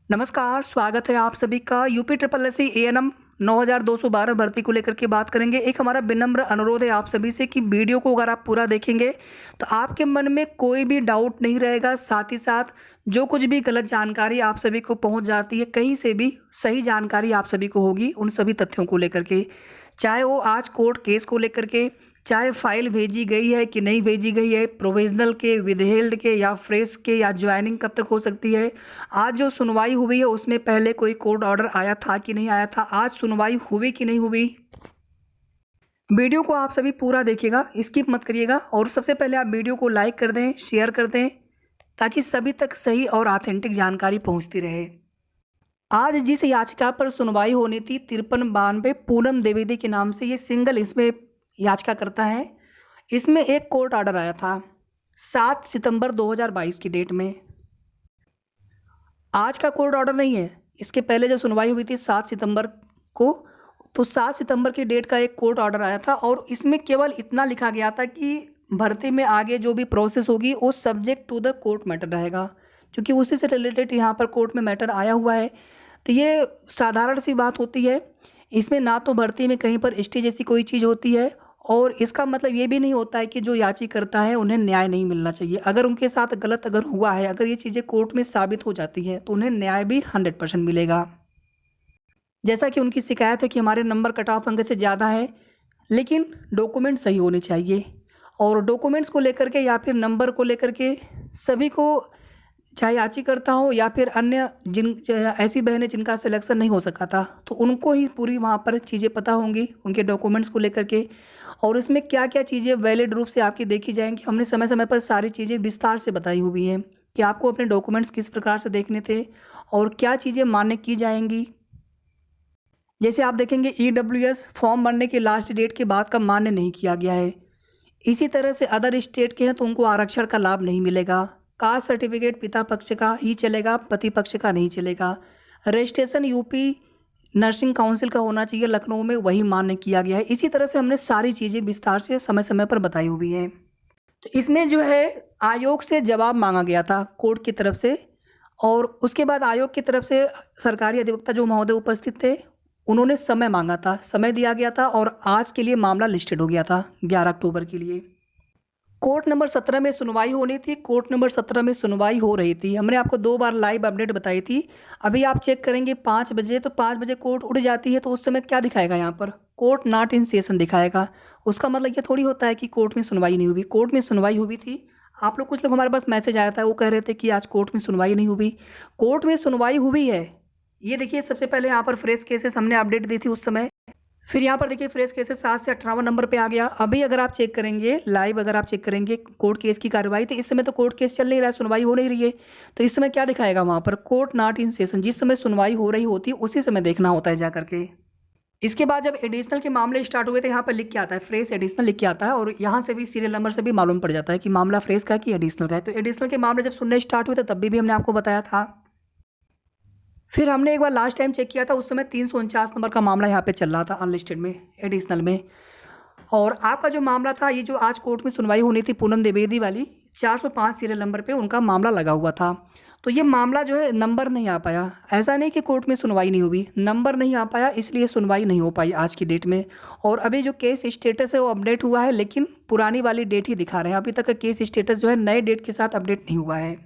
नमस्कार, स्वागत है आप सभी का। UP triple S C ANM 9212 भर्ती को लेकर के बात करेंगे। एक हमारा विनम्र अनुरोध है आप सभी से कि वीडियो को अगर आप पूरा देखेंगे तो आपके मन में कोई भी डाउट नहीं रहेगा। साथ ही साथ जो कुछ भी गलत जानकारी आप सभी को पहुंच जाती है, कहीं से भी सही जानकारी आप सभी को होगी उन सभी तथ्यों को लेकर के। चाहे वो आज कोर्ट केस को लेकर के, चाहे फाइल भेजी गई है कि नहीं भेजी गई है, प्रोविजनल के, विदहेल्ड के या फ्रेश के, या ज्वाइनिंग कब तक हो सकती है। आज जो सुनवाई हुई है उसमें पहले कोई कोर्ट ऑर्डर आया था कि नहीं आया था, आज सुनवाई हुई कि नहीं हुई। वीडियो को आप सभी पूरा देखिएगा, स्किप मत करिएगा। और सबसे पहले आप वीडियो को लाइक कर दें, शेयर कर दें, ताकि सभी तक सही और ऑथेंटिक जानकारी पहुंचती रहे। आज जिस याचिका पर सुनवाई होनी थी 5392 पूनम द्विवेदी के नाम से, ये सिंगल इसमें याचिका करता है। इसमें एक कोर्ट ऑर्डर आया था 7 सितंबर 2022 की डेट में। आज का कोर्ट ऑर्डर नहीं है, इसके पहले जो सुनवाई हुई थी 7 सितंबर को, तो 7 सितंबर की डेट का एक कोर्ट ऑर्डर आया था। और इसमें केवल इतना लिखा गया था कि भर्ती में आगे जो भी प्रोसेस होगी वो subject to the court matter रहेगा, क्योंकि उसी से रिलेटेड यहाँ पर कोर्ट में मैटर आया हुआ है। तो ये साधारण सी बात होती है, इसमें ना तो भर्ती में कहीं पर स्टे जैसी कोई चीज़ होती है, और इसका मतलब ये भी नहीं होता है कि जो याचिकाकर्ता है उन्हें न्याय नहीं मिलना चाहिए। अगर उनके साथ गलत अगर हुआ है, अगर ये चीज़ें कोर्ट में साबित हो जाती हैं तो उन्हें न्याय भी 100% मिलेगा। जैसा कि उनकी शिकायत है कि हमारे नंबर कट ऑफ अंक से ज़्यादा है, लेकिन डॉक्यूमेंट सही होने चाहिए। और डॉक्यूमेंट्स को लेकर के या फिर नंबर को लेकर के सभी को, चाहे याचिकाकर्ता हो या फिर अन्य ऐसी बहनें जिनका सिलेक्शन नहीं हो सका था, तो उनको ही पूरी वहाँ पर चीज़ें पता होंगी उनके डॉक्यूमेंट्स को लेकर के। और इसमें क्या क्या चीज़ें वैलिड रूप से आपकी देखी जाएंगी, हमने समय समय पर सारी चीज़ें विस्तार से बताई हुई हैं कि आपको अपने डॉक्यूमेंट्स किस प्रकार से देखने थे और क्या चीज़ें मान्य की जाएंगी। जैसे आप देखेंगे EWS फॉर्म भरने की लास्ट डेट के बाद का मान्य नहीं किया गया है। इसी तरह से अदर स्टेट के हैं तो उनको आरक्षण का लाभ नहीं मिलेगा। कास्ट सर्टिफिकेट पिता पक्ष का ही चलेगा, पति पक्ष का नहीं चलेगा। रजिस्ट्रेशन यूपी नर्सिंग काउंसिल का होना चाहिए लखनऊ में, वही मान्य किया गया है। इसी तरह से हमने सारी चीज़ें विस्तार से समय समय पर बताई हुई हैं। तो इसमें जो है आयोग से जवाब मांगा गया था कोर्ट की तरफ से, और उसके बाद आयोग की तरफ से सरकारी अधिवक्ता जो महोदय उपस्थित थे उन्होंने समय मांगा था, समय दिया गया था, और आज के लिए मामला लिस्टेड हो गया था 11 अक्टूबर के लिए। कोर्ट नंबर 17 में सुनवाई होनी थी, कोर्ट नंबर 17 में सुनवाई हो रही थी। हमने आपको 2 बार लाइव अपडेट बताई थी। अभी आप चेक करेंगे 5 बजे, तो 5 बजे कोर्ट उठ जाती है तो उस समय क्या दिखाएगा, यहाँ पर कोर्ट नॉट इन सेशन दिखाएगा। उसका मतलब ये थोड़ी होता है कि कोर्ट में सुनवाई नहीं हुई। कोर्ट में सुनवाई हुई थी। आप लोग, कुछ लोग, हमारे पास मैसेज आया था, वो कह रहे थे कि आज कोर्ट में सुनवाई नहीं हुई। कोर्ट में सुनवाई हुई है। ये देखिए, सबसे पहले यहाँ पर फ्रेश केसेस हमने अपडेट दी थी उस समय। फिर यहाँ पर देखिए फ्रेश केसेस 7 से 58 नंबर पे आ गया। अभी अगर आप चेक करेंगे लाइव, अगर आप चेक करेंगे कोर्ट केस की कार्रवाई, तो इस समय तो कोर्ट केस चल नहीं रहा है, सुनवाई हो नहीं रही है। तो इस समय क्या दिखाएगा वहाँ पर, कोर्ट नॉट इन सेशन। जिस समय सुनवाई हो रही होती है उसी समय देखना होता है जा करके। इसके बाद जब एडिशनल के मामले स्टार्ट हुए थे, यहाँ पर लिख के आता है फ्रेश एडिशनल लिख के आता है, और यहाँ से भी सीरियल नंबर से भी मालूम पड़ जाता है कि मामला फ्रेश का है कि एडिशनल का है। तो एडिशनल के मामले जब सुनने स्टार्ट हुए थे तब भी हमने आपको बताया था। फिर हमने एक बार लास्ट टाइम चेक किया था, उस समय 349 नंबर का मामला यहाँ पे चल रहा था अनलिस्टेड में, एडिशनल में। और आपका जो मामला था, ये जो आज कोर्ट में सुनवाई होनी थी पूनम द्विवेदी वाली, 405 सीरियल नंबर पे उनका मामला लगा हुआ था। तो ये मामला जो है नंबर नहीं आ पाया। ऐसा नहीं कि कोर्ट में सुनवाई नहीं हुई, नंबर नहीं आ पाया, इसलिए सुनवाई नहीं हो पाई आज की डेट में। और अभी जो केस स्टेटस है वो अपडेट हुआ है, लेकिन पुरानी वाली डेट ही दिखा रहे हैं। अभी तक का केस स्टेटस जो है नए डेट के साथ अपडेट नहीं हुआ है।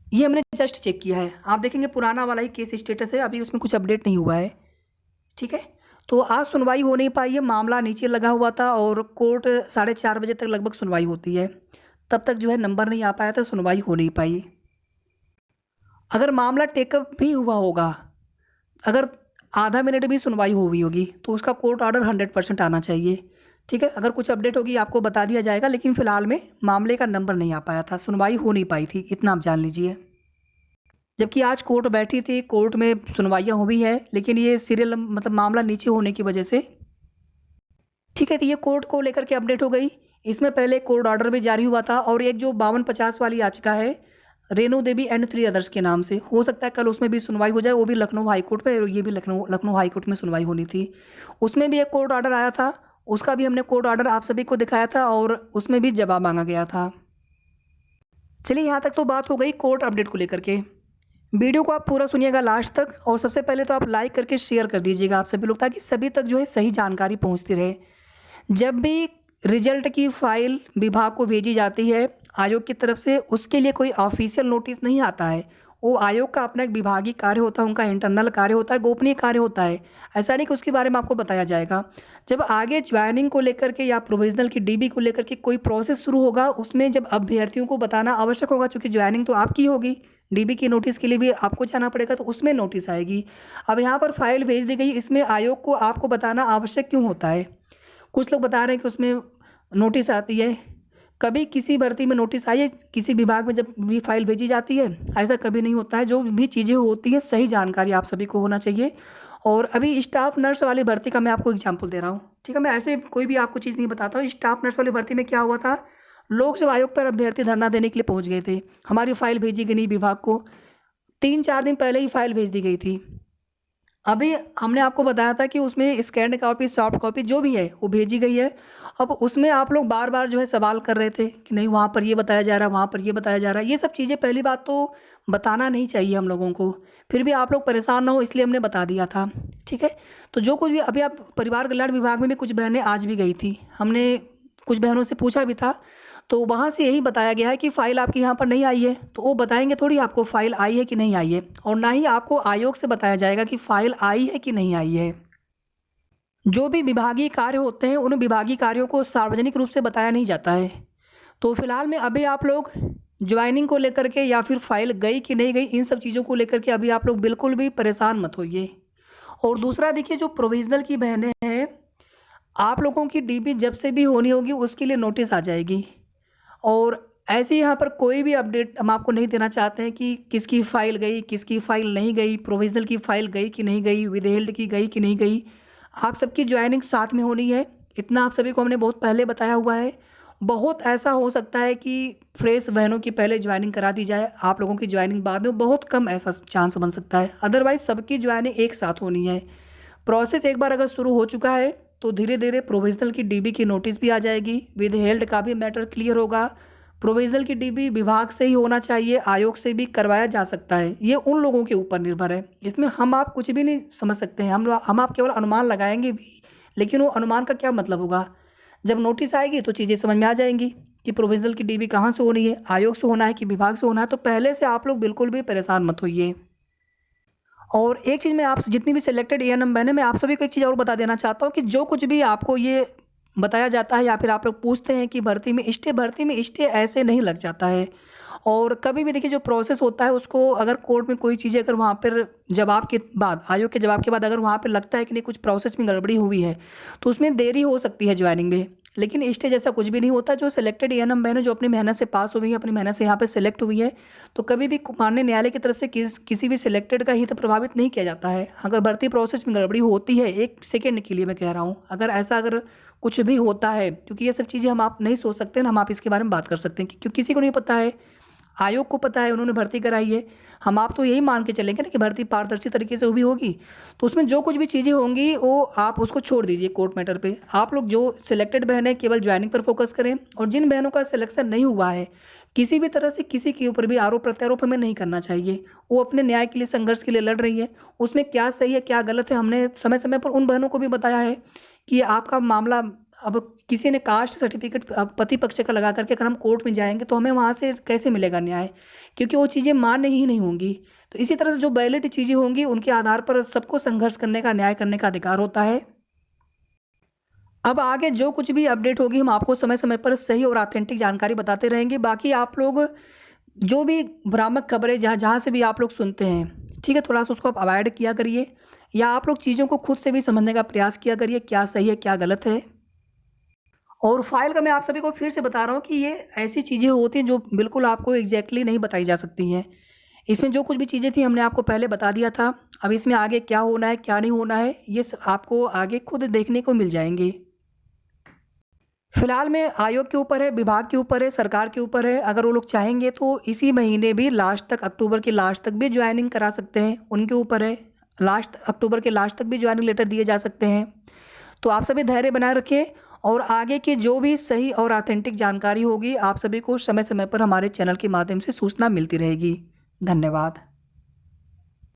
ये हमने जस्ट चेक किया है, आप देखेंगे पुराना वाला ही केस स्टेटस है, अभी उसमें कुछ अपडेट नहीं हुआ है। ठीक है, तो आज सुनवाई हो नहीं पाई है, मामला नीचे लगा हुआ था, और कोर्ट 4:30 बजे तक लगभग सुनवाई होती है। तब तक जो है नंबर नहीं आ पाया था, सुनवाई हो नहीं पाई। अगर मामला टेकअप भी हुआ होगा, अगर आधा मिनट भी सुनवाई हुई होगी, तो उसका कोर्ट ऑर्डर 100% आना चाहिए। ठीक है, अगर कुछ अपडेट होगी आपको बता दिया जाएगा, लेकिन फिलहाल में मामले का नंबर नहीं आ पाया था, सुनवाई हो नहीं पाई थी, इतना आप जान लीजिए। जबकि आज कोर्ट बैठी थी, कोर्ट में सुनवाइयाँ हुई है, लेकिन ये सीरियल मतलब मामला नीचे होने की वजह से। ठीक है, तो ये कोर्ट को लेकर के अपडेट हो गई। इसमें पहले कोर्ट ऑर्डर भी जारी हुआ था, और एक जो 5250 वाली याचिका है रेणु देवी एंड 3 अदर्स के नाम से, हो सकता है कल उसमें भी सुनवाई हो जाए, वो भी लखनऊ हाईकोर्ट में, और ये भी लखनऊ हाईकोर्ट में सुनवाई होनी थी। उसमें भी एक कोर्ट ऑर्डर आया था, उसका भी हमने कोर्ट ऑर्डर आप सभी को दिखाया था, और उसमें भी जवाब मांगा गया था। चलिए, यहाँ तक तो बात हो गई कोर्ट अपडेट को लेकर के। वीडियो को आप पूरा सुनिएगा लास्ट तक, और सबसे पहले तो आप लाइक करके शेयर कर दीजिएगा आप सभी लोग, ताकि सभी तक जो है सही जानकारी पहुंचती रहे। जब भी रिजल्ट की फाइल विभाग को भेजी जाती है आयोग की तरफ से, उसके लिए कोई ऑफिशियल नोटिस नहीं आता है। वो आयोग का अपना एक विभागीय कार्य होता है, उनका इंटरनल कार्य होता है, गोपनीय कार्य होता है। ऐसा नहीं कि उसके बारे में आपको बताया जाएगा। जब आगे ज्वाइनिंग को लेकर के या प्रोविजनल की डीबी को लेकर के कोई प्रोसेस शुरू होगा, उसमें जब अभ्यर्थियों को बताना आवश्यक होगा, क्योंकि ज्वाइनिंग तो आपकी होगी, डीबी की नोटिस के लिए भी आपको जाना पड़ेगा, तो उसमें नोटिस आएगी। अब यहाँ पर फाइल भेज दी गई, इसमें आयोग को आपको बताना आवश्यक क्यों होता है? कुछ लोग बता रहे हैं कि उसमें नोटिस आती है। कभी किसी भर्ती में नोटिस आई है किसी विभाग में जब भी फाइल भेजी जाती है? ऐसा कभी नहीं होता है। जो भी चीज़ें होती हैं सही जानकारी आप सभी को होना चाहिए। और अभी स्टाफ नर्स वाली भर्ती का मैं आपको एग्जाम्पल दे रहा हूँ, ठीक है? मैं ऐसे कोई भी आपको चीज़ नहीं बताता हूँ। स्टाफ नर्स वाली भर्ती में क्या हुआ था, लोक सेवा आयोग पर अभ्यर्थी धरना देने के लिए पहुँच गए थे। हमारी फाइल भेजी गई नहीं विभाग को, 3-4 दिन पहले ही फाइल भेज दी गई थी। अभी हमने आपको बताया था कि उसमें स्कैन कॉपी, सॉफ्ट कॉपी जो भी है वो भेजी गई है। अब उसमें आप लोग बार बार जो है सवाल कर रहे थे कि नहीं वहाँ पर ये बताया जा रहा है, वहाँ पर ये बताया जा रहा है। ये सब चीज़ें पहली बात तो बताना नहीं चाहिए हम लोगों को, फिर भी आप लोग परेशान ना हो इसलिए हमने बता दिया था, ठीक है? तो जो कुछ भी अभी आप परिवार कल्याण विभाग में भी कुछ बहनें आज भी गई थी, हमने कुछ बहनों से पूछा भी था, तो वहाँ से यही बताया गया है कि फ़ाइल आपकी यहाँ पर नहीं आई है। तो वो बताएंगे थोड़ी आपको फ़ाइल आई है कि नहीं आई है, और ना ही आपको आयोग से बताया जाएगा कि फ़ाइल आई है कि नहीं आई है। जो भी विभागीय कार्य होते हैं उन विभागीय कार्यों को सार्वजनिक रूप से बताया नहीं जाता है। तो फिलहाल में अभी आप लोग ज्वाइनिंग को लेकर के या फिर फाइल गई कि नहीं गई, इन सब चीज़ों को लेकर के अभी आप लोग बिल्कुल भी परेशान मत होइए। और दूसरा देखिए, जो प्रोविजनल की बहनें हैं, आप लोगों की डीबी जब से भी होनी होगी उसके लिए नोटिस आ जाएगी। और ऐसे यहाँ पर कोई भी अपडेट हम आपको नहीं देना चाहते हैं कि किसकी फ़ाइल गई, किसकी फ़ाइल नहीं गई, प्रोविजनल की फ़ाइल गई कि नहीं गई, विदहेल्ड की गई कि नहीं गई। आप सबकी ज्वाइनिंग साथ में होनी है, इतना आप सभी को हमने बहुत पहले बताया हुआ है। बहुत ऐसा हो सकता है कि फ्रेश बहनों की पहले ज्वाइनिंग करा दी जाए, आप लोगों की ज्वाइनिंग बाद में, बहुत कम ऐसा चांस बन सकता है। अदरवाइज़ सबकी ज्वाइनिंग एक साथ होनी है। प्रोसेस एक बार अगर शुरू हो चुका है तो धीरे धीरे प्रोविजनल की डीबी की नोटिस भी आ जाएगी, विदहेल्ड का भी मैटर क्लियर होगा। प्रोविजनल की डीबी विभाग से ही होना चाहिए, आयोग से भी करवाया जा सकता है, ये उन लोगों के ऊपर निर्भर है। इसमें हम आप कुछ भी नहीं समझ सकते हैं, हम आप केवल अनुमान लगाएंगे भी, लेकिन वो अनुमान का क्या मतलब होगा? जब नोटिस आएगी तो चीज़ें समझ में आ जाएंगी कि प्रोविजनल की डीबी कहाँ से होनी है, आयोग से होना है कि विभाग से होना है। तो पहले से आप लोग बिल्कुल भी परेशान मत होइए। और एक चीज़ मैं आप जितनी भी सिलेक्टेड एएनएम बहनें, मैं आप सभी को एक चीज़ और बता देना चाहता हूँ कि जो कुछ भी आपको ये बताया जाता है या फिर आप लोग पूछते हैं कि भर्ती में स्टे ऐसे नहीं लग जाता है। और कभी भी देखिए, जो प्रोसेस होता है उसको अगर कोर्ट में कोई चीज़ें अगर वहाँ पर जवाब के बाद, आयोग के जवाब के बाद अगर वहाँ पर लगता है कि नहीं कुछ प्रोसेस में गड़बड़ी हुई है, तो उसमें देरी हो सकती है ज्वाइनिंग में। लेकिन स्टे जैसा कुछ भी नहीं होता। जो सिलेक्टेड एएनएम बहनें जो अपनी मेहनत से पास हुई है, अपनी मेहनत से यहाँ पे सिलेक्ट हुई है, तो कभी भी माननीय न्यायालय की तरफ से किसी भी सिलेक्टेड का हित प्रभावित नहीं किया जाता है। अगर भर्ती प्रोसेस में गड़बड़ी होती है, एक सेकेंड के लिए मैं कह रहा हूँ, अगर कुछ भी होता है, क्योंकि ये सब चीज़ें हम आप नहीं सोच सकते ना, हम आप इसके बारे में बात कर सकते हैं क्योंकि किसी को नहीं पता है, आयोग को पता है, उन्होंने भर्ती कराई है। हम आप तो यही मान के चलेंगे ना कि भर्ती पारदर्शी तरीके से हुई होगी। तो उसमें जो कुछ भी चीज़ें होंगी वो आप उसको छोड़ दीजिए कोर्ट मैटर पे। आप लोग जो सिलेक्टेड बहन है केवल ज्वाइनिंग पर फोकस करें, और जिन बहनों का सिलेक्शन नहीं हुआ है, किसी भी तरह से किसी के ऊपर भी आरोप प्रत्यारोप हमें नहीं करना चाहिए। वो अपने न्याय के लिए, संघर्ष के लिए लड़ रही है, उसमें क्या सही है क्या गलत है हमने समय समय पर उन बहनों को भी बताया है कि आपका मामला, अब किसी ने कास्ट सर्टिफिकेट पति पक्ष का लगा करके अगर हम कोर्ट में जाएंगे तो हमें वहाँ से कैसे मिलेगा न्याय, क्योंकि वो चीज़ें मान्य ही नहीं होंगी। तो इसी तरह से जो वैलिड चीज़ें होंगी उनके आधार पर सबको संघर्ष करने का, न्याय करने का अधिकार होता है। अब आगे जो कुछ भी अपडेट होगी हम आपको समय समय पर सही और ऑथेंटिक जानकारी बताते रहेंगे। बाकी आप लोग जो भी भ्रामक खबरें जहाँ जहाँ से भी आप लोग सुनते हैं, ठीक है, थोड़ा सा उसको आप अवॉइड किया करिए, या आप लोग चीज़ों को खुद से भी समझने का प्रयास किया करिए, क्या सही है क्या गलत है। और फाइल का मैं आप सभी को फिर से बता रहा हूँ कि ये ऐसी चीज़ें होती हैं जो बिल्कुल आपको एग्जैक्टली नहीं बताई जा सकती हैं। इसमें जो कुछ भी चीज़ें थी हमने आपको पहले बता दिया था। अब इसमें आगे क्या होना है क्या नहीं होना है, ये आपको आगे खुद देखने को मिल जाएंगे। फिलहाल में आयोग के ऊपर है, विभाग के ऊपर है, सरकार के ऊपर है। अगर वो लोग चाहेंगे तो इसी महीने भी लास्ट तक, अक्टूबर के लास्ट तक भी ज्वाइनिंग करा सकते हैं, उनके ऊपर है। अक्टूबर के लास्ट तक भी ज्वाइनिंग लेटर दिए जा सकते हैं। तो आप सभी धैर्य बनाए रखिए, और आगे की जो भी सही और ऑथेंटिक जानकारी होगी आप सभी को समय समय पर हमारे चैनल के माध्यम से सूचना मिलती रहेगी। धन्यवाद।